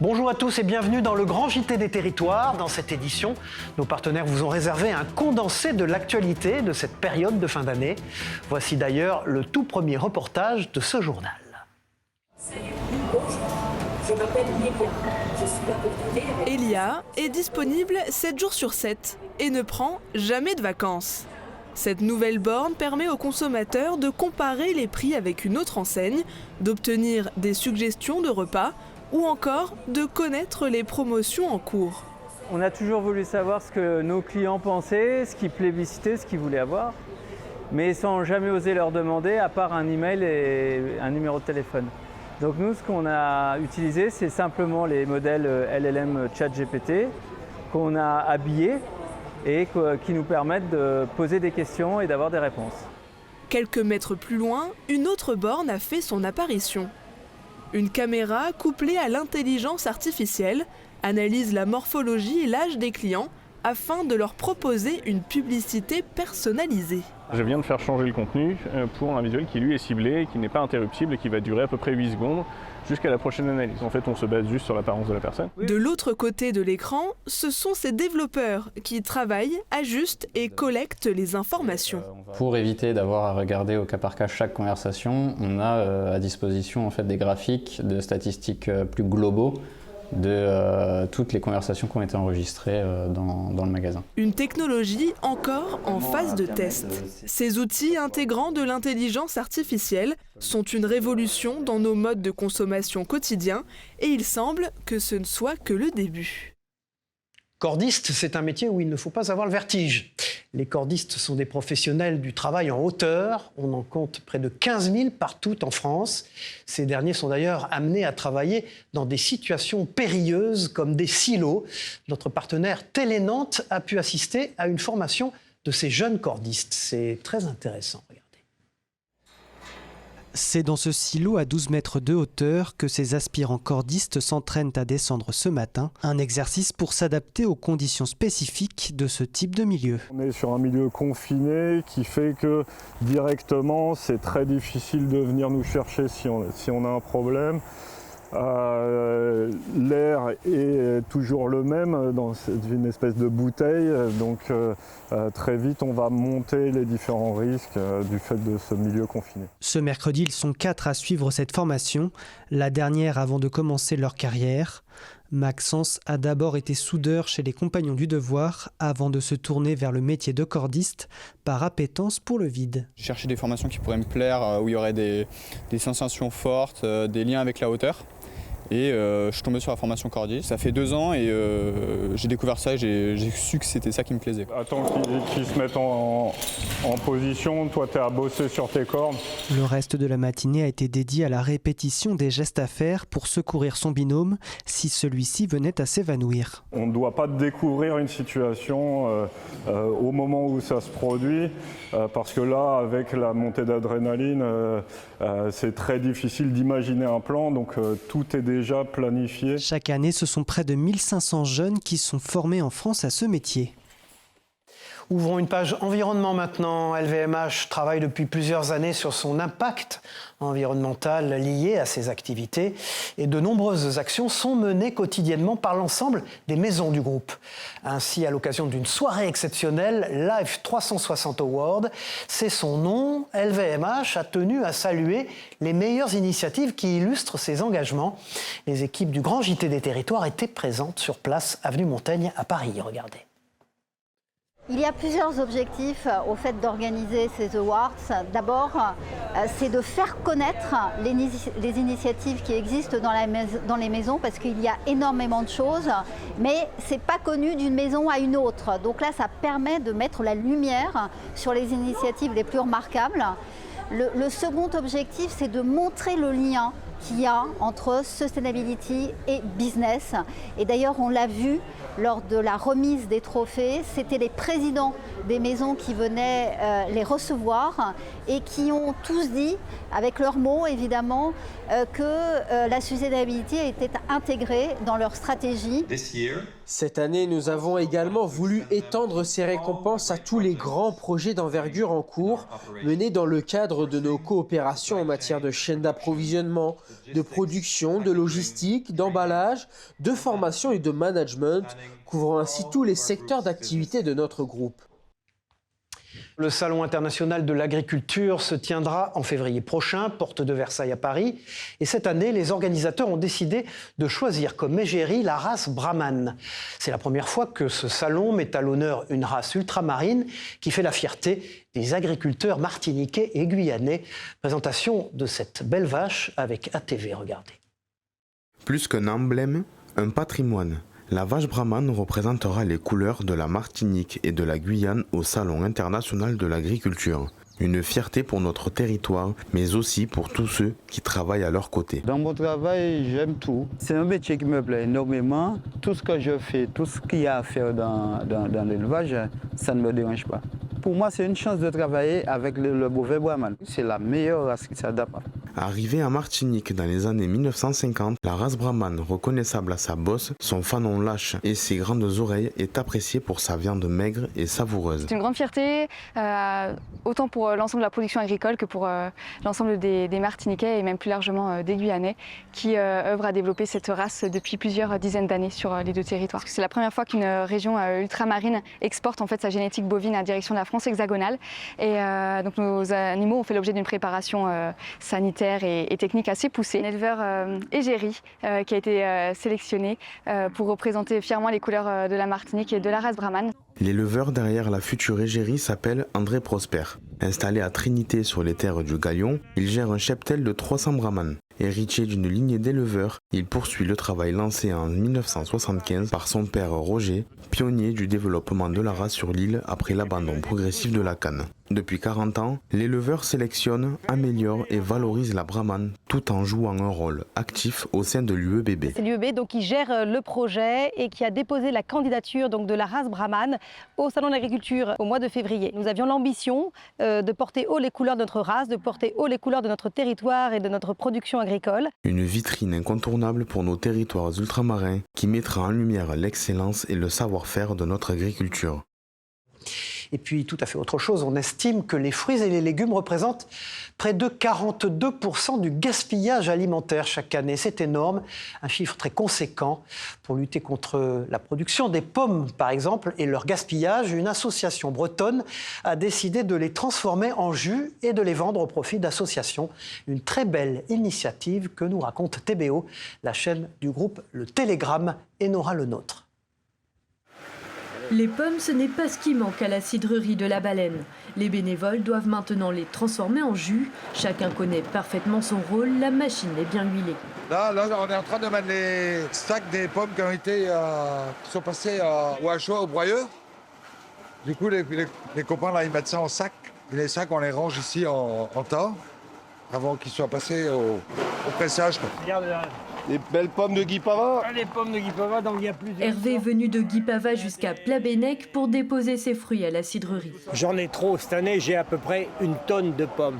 Bonjour à tous et bienvenue dans le Grand JT des Territoires. Dans cette édition, nos partenaires vous ont réservé un condensé de l'actualité de cette période de fin d'année. Voici d'ailleurs le tout premier reportage de ce journal. Je m'appelle Elia. Je suis la portée. Elia est disponible 7 jours sur 7 et ne prend jamais de vacances. Cette nouvelle borne permet aux consommateurs de comparer les prix avec une autre enseigne, d'obtenir des suggestions de repas ou encore de connaître les promotions en cours. On a toujours voulu savoir ce que nos clients pensaient, ce qu'ils plébiscitaient, ce qu'ils voulaient avoir, mais sans jamais oser leur demander, à part un email et un numéro de téléphone. Donc nous, ce qu'on a utilisé, c'est simplement les modèles LLM ChatGPT qu'on a habillés et qui nous permettent de poser des questions et d'avoir des réponses. Quelques mètres plus loin, une autre borne a fait son apparition. Une caméra couplée à l'intelligence artificielle analyse la morphologie et l'âge des clients afin de leur proposer une publicité personnalisée. Je viens de faire changer le contenu pour un visuel qui lui est ciblé, qui n'est pas interruptible et qui va durer à peu près 8 secondes jusqu'à la prochaine analyse. En fait, on se base juste sur l'apparence de la personne. De l'autre côté de l'écran, ce sont ces développeurs qui travaillent, ajustent et collectent les informations. Pour éviter d'avoir à regarder au cas par cas chaque conversation, on a à disposition en fait des graphiques de statistiques plus globaux de toutes les conversations qui ont été enregistrées dans le magasin. Une technologie encore en phase de test. Ces outils intégrant de l'intelligence artificielle sont une révolution dans nos modes de consommation quotidiens et il semble que ce ne soit que le début. Cordiste, c'est un métier où il ne faut pas avoir le vertige. Les cordistes sont des professionnels du travail en hauteur. On en compte près de 15 000 partout en France. Ces derniers sont d'ailleurs amenés à travailler dans des situations périlleuses comme des silos. Notre partenaire Télé-Nantes a pu assister à une formation de ces jeunes cordistes. C'est très intéressant. Regardez. C'est dans ce silo à 12 mètres de hauteur que ces aspirants cordistes s'entraînent à descendre ce matin. Un exercice pour s'adapter aux conditions spécifiques de ce type de milieu. On est sur un milieu confiné qui fait que directement c'est très difficile de venir nous chercher si on a un problème. L'air est toujours le même dans une espèce de bouteille, donc très vite on va monter les différents risques du fait de ce milieu confiné. Ce mercredi, ils sont 4 à suivre cette formation, la dernière avant de commencer leur carrière. Maxence a d'abord été soudeur chez les Compagnons du Devoir avant de se tourner vers le métier de cordiste par appétence pour le vide. J'ai cherché des formations qui pourraient me plaire, où il y aurait des sensations fortes, des liens avec la hauteur. Et je suis tombé sur la formation cordiste. Ça fait 2 ans et j'ai découvert ça et j'ai su que c'était ça qui me plaisait. Attends qu'ils se mettent en position, toi tu es à bosser sur tes cordes. Le reste de la matinée a été dédié à la répétition des gestes à faire pour secourir son binôme si celui-ci venait à s'évanouir. On ne doit pas découvrir une situation au moment où ça se produit, parce que là, avec la montée d'adrénaline, c'est très difficile d'imaginer un plan, donc tout est déjà planifié. Chaque année, ce sont près de 1500 jeunes qui sont formés en France à ce métier. Ouvrons une page environnement maintenant. LVMH travaille depuis plusieurs années sur son impact environnemental lié à ses activités et de nombreuses actions sont menées quotidiennement par l'ensemble des maisons du groupe. Ainsi, à l'occasion d'une soirée exceptionnelle, Life 360 Award, c'est son nom, LVMH a tenu à saluer les meilleures initiatives qui illustrent ses engagements. Les équipes du Grand JT des Territoires étaient présentes sur place, avenue Montaigne à Paris. Regardez. Il y a plusieurs objectifs au fait d'organiser ces awards. D'abord, c'est de faire connaître les initiatives qui existent dans les maisons parce qu'il y a énormément de choses, mais ce n'est pas connu d'une maison à une autre. Donc là, ça permet de mettre la lumière sur les initiatives les plus remarquables. Le second objectif, c'est de montrer le lien qu'il y a entre sustainability et business. Et d'ailleurs, on l'a vu lors de la remise des trophées, c'était les présidents des maisons qui venaient les recevoir et qui ont tous dit, avec leurs mots évidemment, que la sustainability était intégrée dans leur stratégie. Cette année, nous avons également voulu étendre ces récompenses à tous les grands projets d'envergure en cours, menés dans le cadre de nos coopérations en matière de chaîne d'approvisionnement, de production, de logistique, d'emballage, de formation et de management, couvrant ainsi tous les secteurs d'activité de notre groupe. Le Salon international de l'agriculture se tiendra en février prochain, porte de Versailles à Paris. Et cette année, les organisateurs ont décidé de choisir comme égérie la race Brahman. C'est la première fois que ce salon met à l'honneur une race ultramarine qui fait la fierté des agriculteurs martiniquais et guyanais. Présentation de cette belle vache avec ATV, regardez. Plus qu'un emblème, un patrimoine. La vache Brahman représentera les couleurs de la Martinique et de la Guyane au Salon international de l'agriculture. Une fierté pour notre territoire, mais aussi pour tous ceux qui travaillent à leur côté. Dans mon travail, j'aime tout. C'est un métier qui me plaît énormément. Tout ce que je fais, tout ce qu'il y a à faire dans l'élevage, ça ne me dérange pas. Pour moi, c'est une chance de travailler avec le bovin Brahman. C'est la meilleure race qui s'adapte. Arrivée en Martinique dans les années 1950, la race Brahman, reconnaissable à sa bosse, son fanon lâche et ses grandes oreilles, est appréciée pour sa viande maigre et savoureuse. C'est une grande fierté, autant pour l'ensemble de la production agricole que pour l'ensemble des Martiniquais et même plus largement des Guyanais qui œuvrent à développer cette race depuis plusieurs dizaines d'années sur les deux territoires. C'est la première fois qu'une région ultramarine exporte en fait sa génétique bovine à direction de la France hexagonale. Et donc nos animaux ont fait l'objet d'une préparation sanitaire et technique assez poussée. Un éleveur égérie qui a été sélectionné pour représenter fièrement les couleurs de la Martinique et de la race Brahman. L'éleveur derrière la future égérie s'appelle André Prosper. Installé à Trinité sur les terres du Galion, il gère un cheptel de 300 brahmanes. Héritier d'une lignée d'éleveurs, il poursuit le travail lancé en 1975 par son père Roger, pionnier du développement de la race sur l'île après l'abandon progressif de la canne. Depuis 40 ans, l'éleveur sélectionne, améliore et valorise la Brahman tout en jouant un rôle actif au sein de l'UEBB. C'est l'UEBB donc qui gère le projet et qui a déposé la candidature donc de la race Brahman au Salon de l'agriculture au mois de février. Nous avions l'ambition de porter haut les couleurs de notre race, de porter haut les couleurs de notre territoire et de notre production agricole. Une vitrine incontournable pour nos territoires ultramarins qui mettra en lumière l'excellence et le savoir-faire de notre agriculture. Et puis, tout à fait autre chose, on estime que les fruits et les légumes représentent près de 42% du gaspillage alimentaire chaque année. C'est énorme, un chiffre très conséquent. Pour lutter contre la production des pommes, par exemple, et leur gaspillage, une association bretonne a décidé de les transformer en jus et de les vendre au profit d'associations. Une très belle initiative que nous raconte TBO, la chaîne du groupe Le Télégramme, et Nora Le Nôtre. Les pommes, ce n'est pas ce qui manque à la cidrerie de la Baleine. Les bénévoles doivent maintenant les transformer en jus. Chacun connaît parfaitement son rôle, la machine est bien huilée. Là, on est en train de mettre les sacs des pommes qui sont passés au hachoir, au broyeur. Du coup, les copains, là, ils mettent ça en sac. Et les sacs, on les range ici en tas, avant qu'ils soient passés au pressage. Regarde là. Les belles pommes de Guy Pava. Les pommes de Guy Pava, donc il y a plusieurs. Hervé est venu de Guy Pava jusqu'à Plabennec pour déposer ses fruits à la cidrerie. J'en ai trop. Cette année, j'ai à peu près 1 tonne de pommes.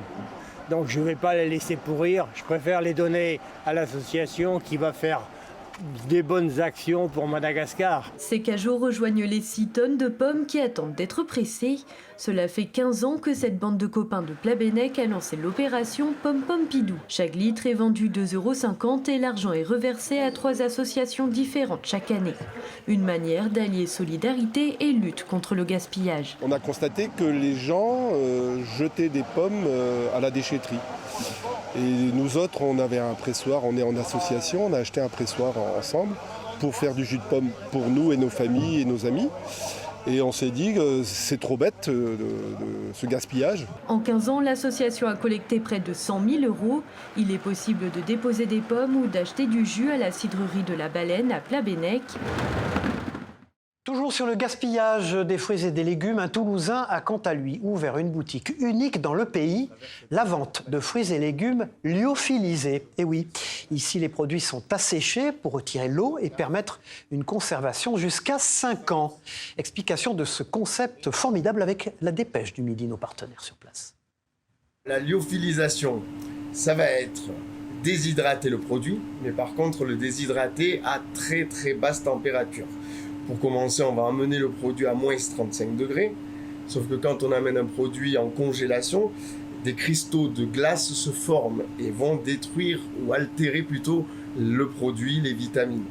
Donc je ne vais pas les laisser pourrir. Je préfère les donner à l'association qui va faire des bonnes actions pour Madagascar. Ces cajots rejoignent les 6 tonnes de pommes qui attendent d'être pressées. Cela fait 15 ans que cette bande de copains de Plabennec a lancé l'opération Pomme Pompidou. Chaque litre est vendu 2,50 € et l'argent est reversé à 3 associations différentes chaque année. Une manière d'allier solidarité et lutte contre le gaspillage. On a constaté que les gens jetaient des pommes à la déchetterie. Et nous autres, on avait un pressoir, on est en association, on a acheté un pressoir ensemble pour faire du jus de pomme pour nous et nos familles et nos amis. Et on s'est dit que c'est trop bête ce gaspillage. En 15 ans, l'association a collecté près de 100 000 €. Il est possible de déposer des pommes ou d'acheter du jus à la cidrerie de la Baleine à Plabennec. Toujours sur le gaspillage des fruits et des légumes, un Toulousain a quant à lui ouvert une boutique unique dans le pays, la vente de fruits et légumes lyophilisés. Et oui, ici les produits sont asséchés pour retirer l'eau et permettre une conservation jusqu'à 5 ans. Explication de ce concept formidable avec la Dépêche du Midi, nos partenaires sur place. La lyophilisation, ça va être déshydrater le produit, mais par contre le déshydrater à très très basse température. Pour commencer, on va amener le produit à moins 35 degrés. Sauf que quand on amène un produit en congélation, des cristaux de glace se forment et vont détruire ou altérer plutôt le produit, les vitamines.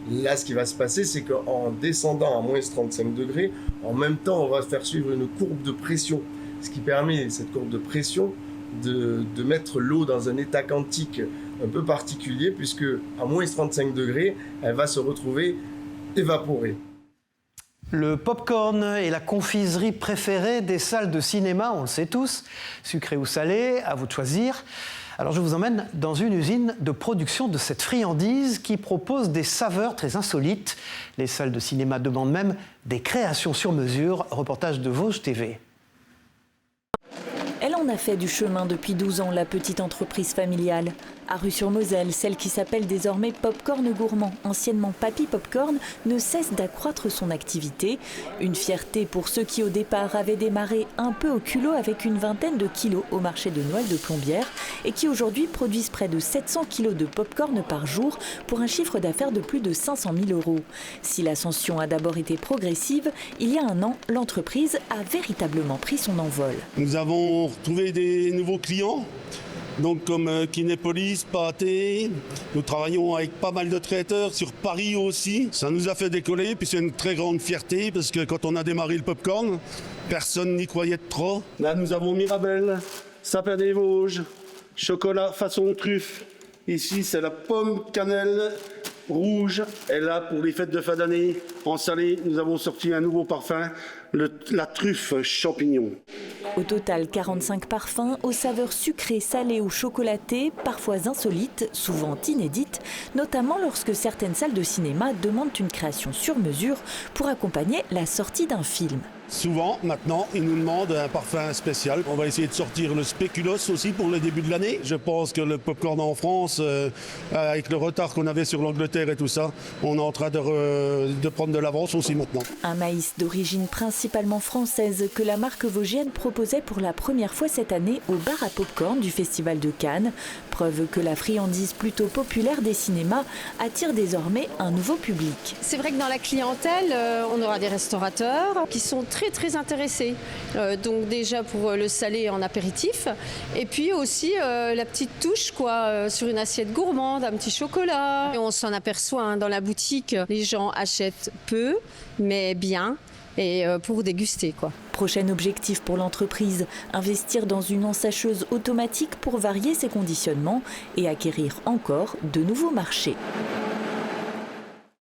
Là, ce qui va se passer, c'est qu'en descendant à moins 35 degrés, en même temps, on va faire suivre une courbe de pression. Ce qui permet, cette courbe de pression, de mettre l'eau dans un état quantique un peu particulier, puisque à moins 35 degrés, elle va se retrouver évaporée. Le pop-corn est la confiserie préférée des salles de cinéma, on le sait tous. Sucré ou salé, à vous de choisir. Alors je vous emmène dans une usine de production de cette friandise qui propose des saveurs très insolites. Les salles de cinéma demandent même des créations sur mesure. Reportage de Vosges TV. Elle en a fait du chemin depuis 12 ans, la petite entreprise familiale. À Rue-sur-Moselle, celle qui s'appelle désormais Popcorn Gourmand, anciennement Papy Popcorn, ne cesse d'accroître son activité. Une fierté pour ceux qui au départ avaient démarré un peu au culot avec une vingtaine de kilos au marché de Noël de Plombières et qui aujourd'hui produisent près de 700 kilos de popcorn par jour pour un chiffre d'affaires de plus de 500 000 €. Si l'ascension a d'abord été progressive, il y a un an, l'entreprise a véritablement pris son envol. Nous avons trouvé des nouveaux clients. Donc comme Kinépolis, Pâté, nous travaillons avec pas mal de traiteurs sur Paris aussi. Ça nous a fait décoller, puis c'est une très grande fierté parce que quand on a démarré le popcorn, personne n'y croyait trop. Là nous avons Mirabelle, Sapin des Vosges, chocolat façon truffe. Ici c'est la pomme cannelle rouge. Et là pour les fêtes de fin d'année, en salé, nous avons sorti un nouveau parfum, la truffe champignon. Au total, 45 parfums aux saveurs sucrées, salées ou chocolatées, parfois insolites, souvent inédites, notamment lorsque certaines salles de cinéma demandent une création sur mesure pour accompagner la sortie d'un film. Souvent, maintenant, ils nous demandent un parfum spécial. On va essayer de sortir le spéculoos aussi pour le début de l'année. Je pense que le popcorn en France, avec le retard qu'on avait sur l'Angleterre et tout ça, on est en train de prendre de l'avance aussi maintenant. Un maïs d'origine principalement française que la marque vosgienne proposait pour la première fois cette année au bar à popcorn du Festival de Cannes. Preuve que la friandise plutôt populaire des cinémas attire désormais un nouveau public. C'est vrai que dans la clientèle, on aura des restaurateurs qui sont très intéressés. Donc déjà pour le salé en apéritif et puis aussi la petite touche sur une assiette gourmande, un petit chocolat. Et on s'en aperçoit dans la boutique, les gens achètent peu mais bien et pour déguster Prochain objectif pour l'entreprise, investir dans une ensacheuse automatique pour varier ses conditionnements et acquérir encore de nouveaux marchés.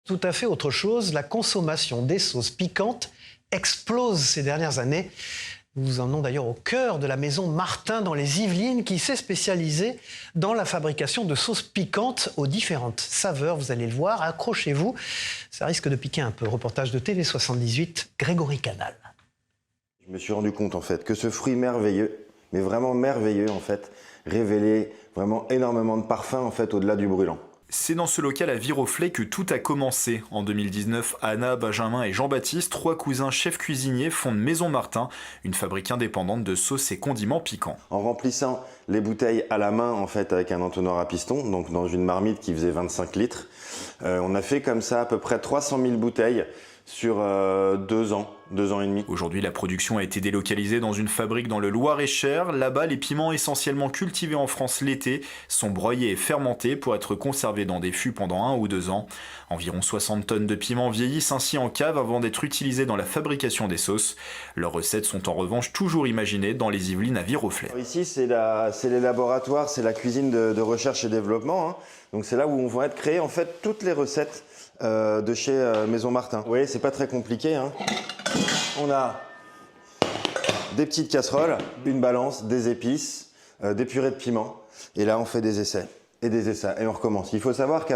Tout à fait autre chose, la consommation des sauces piquantes explose ces dernières années. Nous vous emmenons d'ailleurs au cœur de la maison Martin dans les Yvelines qui s'est spécialisée dans la fabrication de sauces piquantes aux différentes saveurs. Vous allez le voir, accrochez-vous, ça risque de piquer un peu. Reportage de TV78, Grégory Canal. Je me suis rendu compte en fait que ce fruit merveilleux, mais vraiment merveilleux en fait, révélait vraiment énormément de parfums en fait au-delà du brûlant. C'est dans ce local à Viroflay que tout a commencé. En 2019, Anna, Benjamin et Jean-Baptiste, 3 cousins chefs cuisiniers, fondent Maison Martin, une fabrique indépendante de sauces et condiments piquants. En remplissant les bouteilles à la main en fait avec un entonnoir à piston, donc dans une marmite qui faisait 25 litres, on a fait comme ça à peu près 300 000 bouteilles sur 2 ans et demi. Aujourd'hui, la production a été délocalisée dans une fabrique dans le Loir-et-Cher. Là-bas, les piments essentiellement cultivés en France l'été sont broyés et fermentés pour être conservés dans des fûts pendant 1 ou 2 ans. Environ 60 tonnes de piments vieillissent ainsi en cave avant d'être utilisés dans la fabrication des sauces. Leurs recettes sont en revanche toujours imaginées dans les Yvelines à Viroflay. Ici, c'est les laboratoires, c'est la cuisine de recherche et développement. Hein. Donc c'est là où vont être créées en fait toutes les recettes de chez Maison Martin. Vous voyez, c'est pas très compliqué. Hein. On a des petites casseroles, une balance, des épices, des purées de piment. Et là, on fait des essais et des essais. Et on recommence. Il faut savoir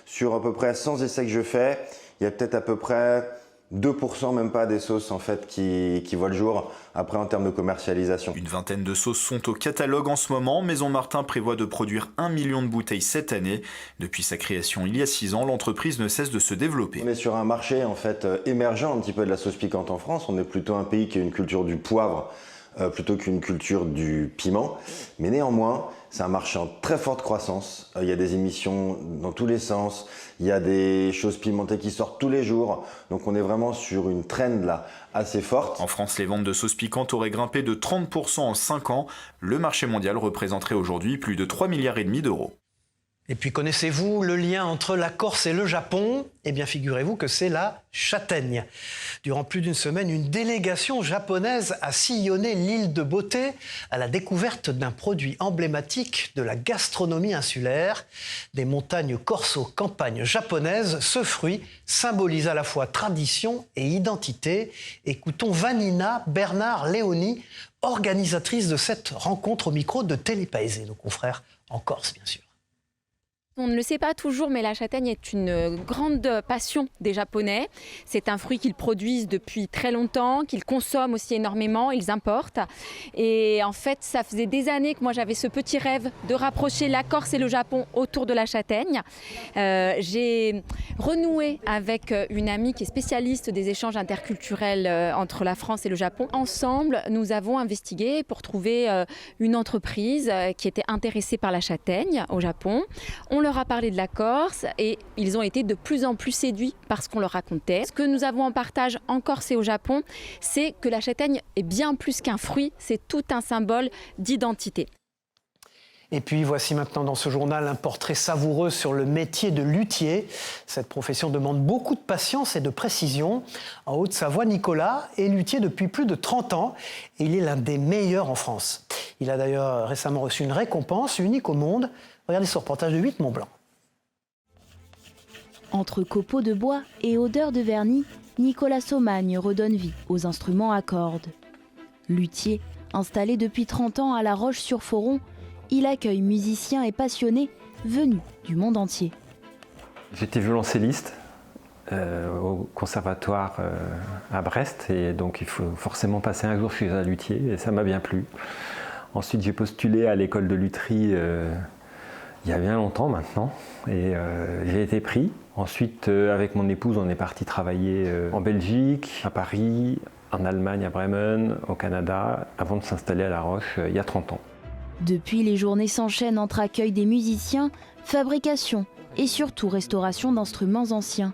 sur à peu près 100 essais que je fais, il y a peut-être à peu près 2% même pas des sauces en fait qui voient le jour après en termes de commercialisation. Une vingtaine de sauces sont au catalogue en ce moment. Maison Martin prévoit de produire 1 million de bouteilles cette année. Depuis sa création il y a 6 ans, l'entreprise ne cesse de se développer. On est sur un marché en fait émergent un petit peu de la sauce piquante en France. On est plutôt un pays qui a une culture du poivre plutôt qu'une culture du piment. Mais néanmoins, c'est un marché en très forte croissance. Il y a des émissions dans tous les sens. Il y a des choses pimentées qui sortent tous les jours. Donc on est vraiment sur une trend là assez forte. En France, les ventes de sauces piquantes auraient grimpé de 30% en 5 ans. Le marché mondial représenterait aujourd'hui plus de 3,5 milliards d'euros. Et puis connaissez-vous le lien entre la Corse et le Japon? Eh bien figurez-vous que c'est la châtaigne. Durant plus d'une semaine, une délégation japonaise a sillonné l'île de Beauté à la découverte d'un produit emblématique de la gastronomie insulaire. Des montagnes corses aux campagnes japonaises, ce fruit symbolise à la fois tradition et identité. Écoutons Vanina Bernard-Léoni, organisatrice de cette rencontre au micro de Télépaésé, nos confrères en Corse bien sûr. On ne le sait pas toujours, mais la châtaigne est une grande passion des Japonais. C'est un fruit qu'ils produisent depuis très longtemps, qu'ils consomment aussi énormément, ils importent. Et en fait, ça faisait des années que moi j'avais ce petit rêve de rapprocher la Corse et le Japon autour de la châtaigne. J'ai renoué avec une amie qui est spécialiste des échanges interculturels entre la France et le Japon. Ensemble, nous avons investigué pour trouver une entreprise qui était intéressée par la châtaigne au Japon. On leur a parlé de la Corse et ils ont été de plus en plus séduits par ce qu'on leur racontait. Ce que nous avons en partage en Corse et au Japon, c'est que la châtaigne est bien plus qu'un fruit, c'est tout un symbole d'identité. Et puis voici maintenant dans ce journal un portrait savoureux sur le métier de luthier. Cette profession demande beaucoup de patience et de précision. En Haute-Savoie, Nicolas est luthier depuis plus de 30 ans et il est l'un des meilleurs en France. Il a d'ailleurs récemment reçu une récompense unique au monde. Regardez ce reportage de 8 Mont-Blanc. Entre copeaux de bois et odeur de vernis, Nicolas Saumagne redonne vie aux instruments à cordes. Luthier, installé depuis 30 ans à La Roche-sur-Foron, il accueille musiciens et passionnés venus du monde entier. J'étais violoncelliste au conservatoire à Brest et donc il faut forcément passer un jour chez un luthier et ça m'a bien plu. Ensuite j'ai postulé à l'école de lutherie il y a bien longtemps maintenant et j'ai été pris. Ensuite avec mon épouse on est parti travailler en Belgique, à Paris, en Allemagne à Bremen, au Canada, avant de s'installer à La Roche il y a 30 ans. Depuis, les journées s'enchaînent entre accueil des musiciens, fabrication et surtout restauration d'instruments anciens.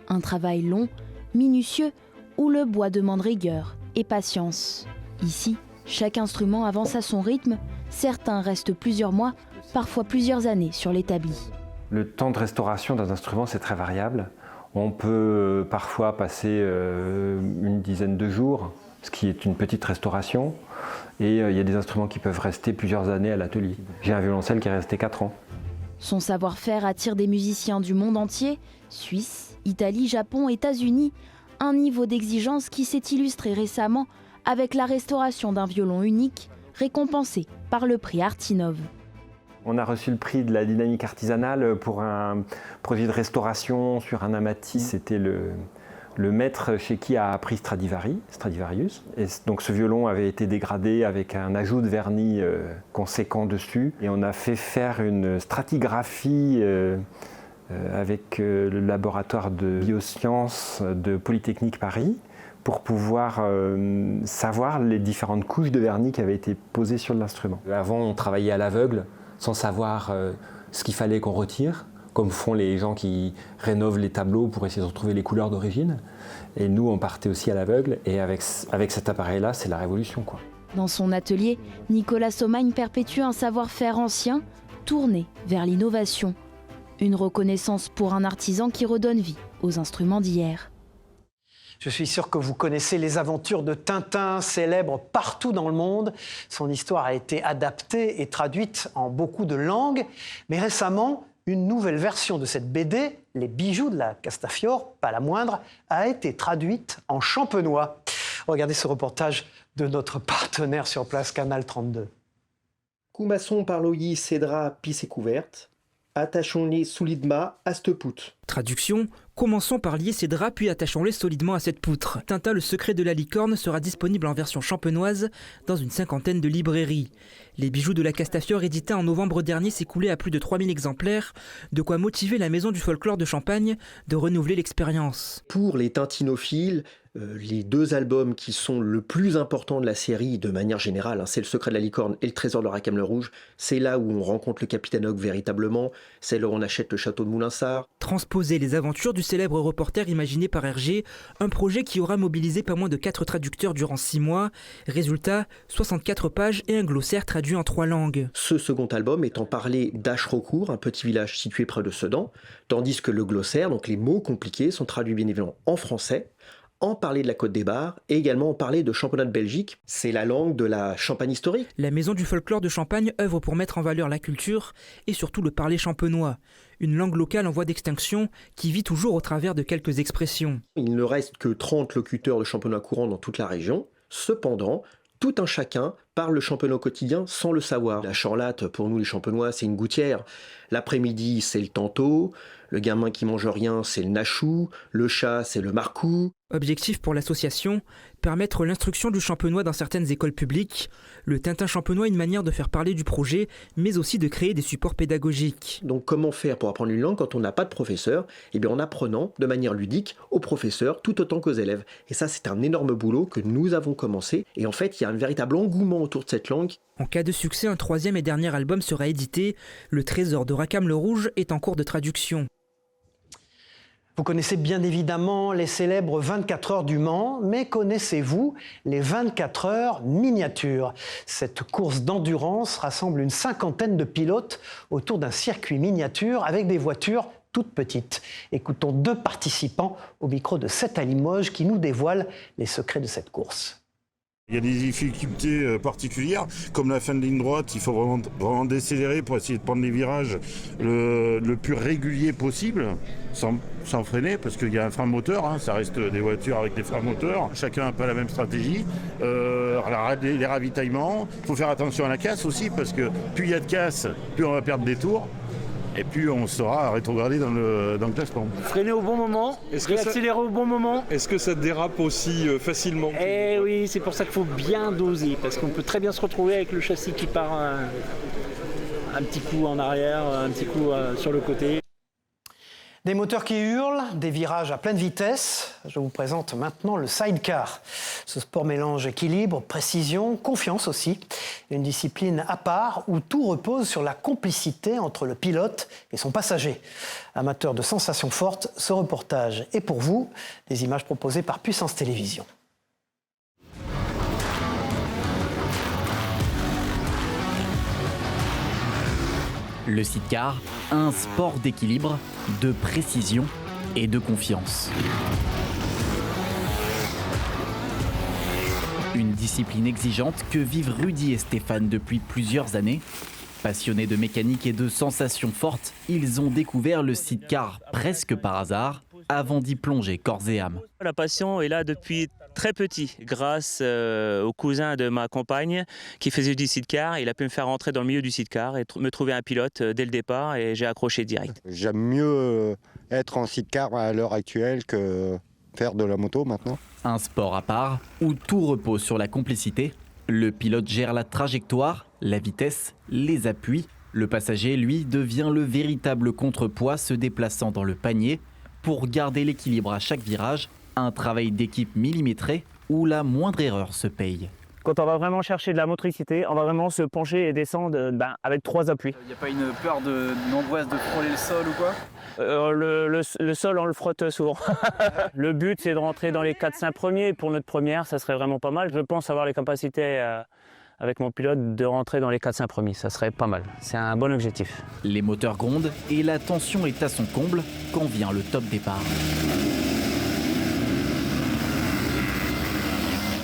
Un travail long, minutieux, où le bois demande rigueur et patience. Ici, chaque instrument avance à son rythme, certains restent plusieurs mois, parfois plusieurs années sur l'établi. Le temps de restauration d'un instrument, c'est très variable. On peut parfois passer une dizaine de jours, ce qui est une petite restauration. Et il y a des instruments qui peuvent rester plusieurs années à l'atelier. J'ai un violoncelle qui est resté 4 ans. Son savoir-faire attire des musiciens du monde entier, Suisse, Italie, Japon, États-Unis. Un niveau d'exigence qui s'est illustré récemment avec la restauration d'un violon unique, récompensé par le prix Artinov. On a reçu le prix de la dynamique artisanale pour un projet de restauration sur un Amati. C'était le maître chez qui a appris Stradivarius. Et donc ce violon avait été dégradé avec un ajout de vernis conséquent dessus. Et on a fait faire une stratigraphie avec le laboratoire de biosciences de Polytechnique Paris pour pouvoir savoir les différentes couches de vernis qui avaient été posées sur l'instrument. Avant, on travaillait à l'aveugle sans savoir ce qu'il fallait qu'on retire, comme font les gens qui rénovent les tableaux pour essayer de retrouver les couleurs d'origine. Et nous, on partait aussi à l'aveugle, et avec cet appareil-là, c'est la révolution, quoi. Dans son atelier, Nicolas Saumagne perpétue un savoir-faire ancien, tourné vers l'innovation. Une reconnaissance pour un artisan qui redonne vie aux instruments d'hier. Je suis sûr que vous connaissez les aventures de Tintin, célèbre partout dans le monde. Son histoire a été adaptée et traduite en beaucoup de langues. Mais récemment, une nouvelle version de cette BD, Les bijoux de la Castafiore, pas la moindre, a été traduite en champenois. Regardez ce reportage de notre partenaire sur place, Canal 32. Coumasson parloyi cédra pis et couverte, attachons-les solidement à cette poutre. Traduction, commençons par lier ces draps puis attachons-les solidement à cette poutre. Tintin, le secret de la licorne sera disponible en version champenoise dans une 50aine de librairies. Les bijoux de la Castafiore édité en novembre dernier s'écoulaient à plus de 3000 exemplaires, de quoi motiver la maison du folklore de Champagne de renouveler l'expérience. Pour les tintinophiles, les 2 albums qui sont le plus important de la série de manière générale, hein, c'est Le Secret de la Licorne et Le Trésor de Rackham le Rouge. C'est là où on rencontre le Capitaine Hook véritablement, c'est là où on achète le château de Moulinsart. Transposer les aventures du célèbre reporter imaginé par Hergé, un projet qui aura mobilisé pas moins de 4 traducteurs durant 6 mois. Résultat, 64 pages et un glossaire traduit en 3 langues. Ce second album étant parlé d'Acherocourt, un petit village situé près de Sedan, tandis que le glossaire, donc les mots compliqués, sont traduits bien évidemment en français, en parler de la Côte des Bars et également en parler de championnat de Belgique. C'est la langue de la Champagne historique. La Maison du folklore de Champagne œuvre pour mettre en valeur la culture et surtout le parler champenois, une langue locale en voie d'extinction qui vit toujours au travers de quelques expressions. Il ne reste que 30 locuteurs de champenois courant dans toute la région. Cependant, tout un chacun parle le champenois quotidien sans le savoir. La chanlatte, pour nous les champenois, c'est une gouttière. L'après-midi, c'est le tantôt. Le gamin qui mange rien, c'est le nachou. Le chat, c'est le marcou. Objectif pour l'association, permettre l'instruction du champenois dans certaines écoles publiques. Le Tintin champenois est une manière de faire parler du projet, mais aussi de créer des supports pédagogiques. Donc comment faire pour apprendre une langue quand on n'a pas de professeur ? Eh bien en apprenant de manière ludique aux professeurs tout autant qu'aux élèves. Et ça c'est un énorme boulot que nous avons commencé. Et en fait il y a un véritable engouement autour de cette langue. En cas de succès, un 3e et dernier album sera édité. Le Trésor de Rackham le Rouge est en cours de traduction. Vous connaissez bien évidemment les célèbres 24 heures du Mans, mais connaissez-vous les 24 heures miniatures? Cette course d'endurance rassemble une 50aine de pilotes autour d'un circuit miniature avec des voitures toutes petites. Écoutons 2 participants au micro de 7 à Limoges qui nous dévoilent les secrets de cette course. Il y a des difficultés particulières, comme la fin de ligne droite, il faut vraiment décélérer pour essayer de prendre les virages le plus régulier possible, sans freiner, parce qu'il y a un frein moteur, hein, ça reste des voitures avec des freins moteurs, chacun n'a pas la même stratégie. Les ravitaillements, il faut faire attention à la casse aussi, parce que plus il y a de casse, plus on va perdre des tours. Et puis on sera rétrogradé dans le classement. Freiner au bon moment, accélérer au bon moment. Est-ce que ça dérape aussi facilement? Eh oui, c'est pour ça qu'il faut bien doser, parce qu'on peut très bien se retrouver avec le châssis qui part un petit coup en arrière, un petit coup sur le côté. Des moteurs qui hurlent, des virages à pleine vitesse. Je vous présente maintenant le sidecar. Ce sport mélange équilibre, précision, confiance aussi. Une discipline à part où tout repose sur la complicité entre le pilote et son passager. Amateur de sensations fortes, ce reportage est pour vous. Des images proposées par Puissance Télévisions. Le sidecar, un sport d'équilibre, de précision et de confiance. Une discipline exigeante que vivent Rudy et Stéphane depuis plusieurs années. Passionnés de mécanique et de sensations fortes, ils ont découvert le sidecar presque par hasard, avant d'y plonger corps et âme. La passion est là depuis très petit, grâce au cousin de ma compagne qui faisait du sidecar. Il a pu me faire rentrer dans le milieu du sidecar et me trouver un pilote dès le départ et j'ai accroché direct. J'aime mieux être en sidecar à l'heure actuelle que faire de la moto maintenant. Un sport à part où tout repose sur la complicité. Le pilote gère la trajectoire, la vitesse, les appuis. Le passager, lui, devient le véritable contrepoids se déplaçant dans le panier pour garder l'équilibre à chaque virage. Un travail d'équipe millimétré où la moindre erreur se paye. Quand on va vraiment chercher de la motricité, on va vraiment se pencher et descendre avec 3 appuis. Il n'y a pas une peur une angoisse de frôler le sol ou quoi? Le sol, on le frotte souvent. Le but, c'est de rentrer dans les 4-5 premiers. Pour notre première, ça serait vraiment pas mal. Je pense avoir les capacités, avec mon pilote, de rentrer dans les 4-5 premiers. Ça serait pas mal. C'est un bon objectif. Les moteurs grondent et la tension est à son comble quand vient le top départ.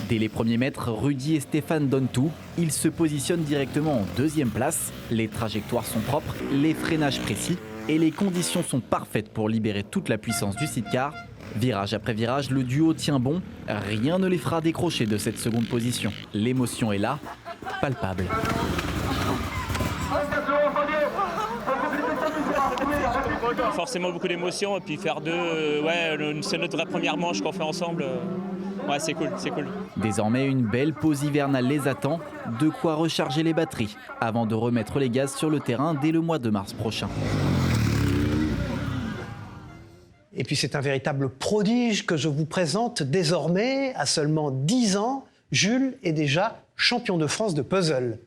Dès les premiers mètres, Rudy et Stéphane donnent tout. Ils se positionnent directement en 2e place. Les trajectoires sont propres, les freinages précis et les conditions sont parfaites pour libérer toute la puissance du sidecar. Virage après virage, le duo tient bon. Rien ne les fera décrocher de cette seconde position. L'émotion est là, palpable. Forcément beaucoup d'émotions et puis faire c'est notre vraie première manche qu'on fait ensemble. Ouais, c'est cool, c'est cool. Désormais, une belle pause hivernale les attend, de quoi recharger les batteries avant de remettre les gaz sur le terrain dès le mois de mars prochain. Et puis c'est un véritable prodige que je vous présente désormais. À seulement 10 ans, Jules est déjà champion de France de puzzle.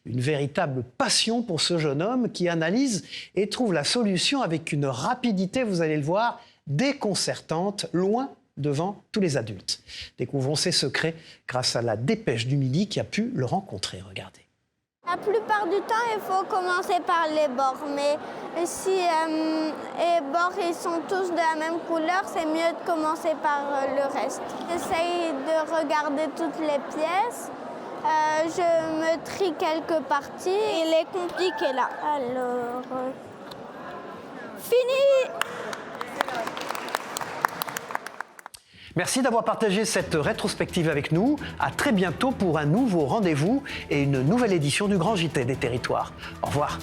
Une véritable passion pour ce jeune homme qui analyse et trouve la solution avec une rapidité, vous allez le voir, déconcertante, loin devant tous les adultes. Découvrons ses secrets grâce à la dépêche du midi qui a pu le rencontrer. Regardez. La plupart du temps, il faut commencer par les bords. Mais si les bords ils sont tous de la même couleur, c'est mieux de commencer par le reste. J'essaye de regarder toutes les pièces. Je me trie quelques parties. Il est compliqué là. Alors, fini! Merci d'avoir partagé cette rétrospective avec nous. À très bientôt pour un nouveau rendez-vous et une nouvelle édition du Grand JT des Territoires. Au revoir.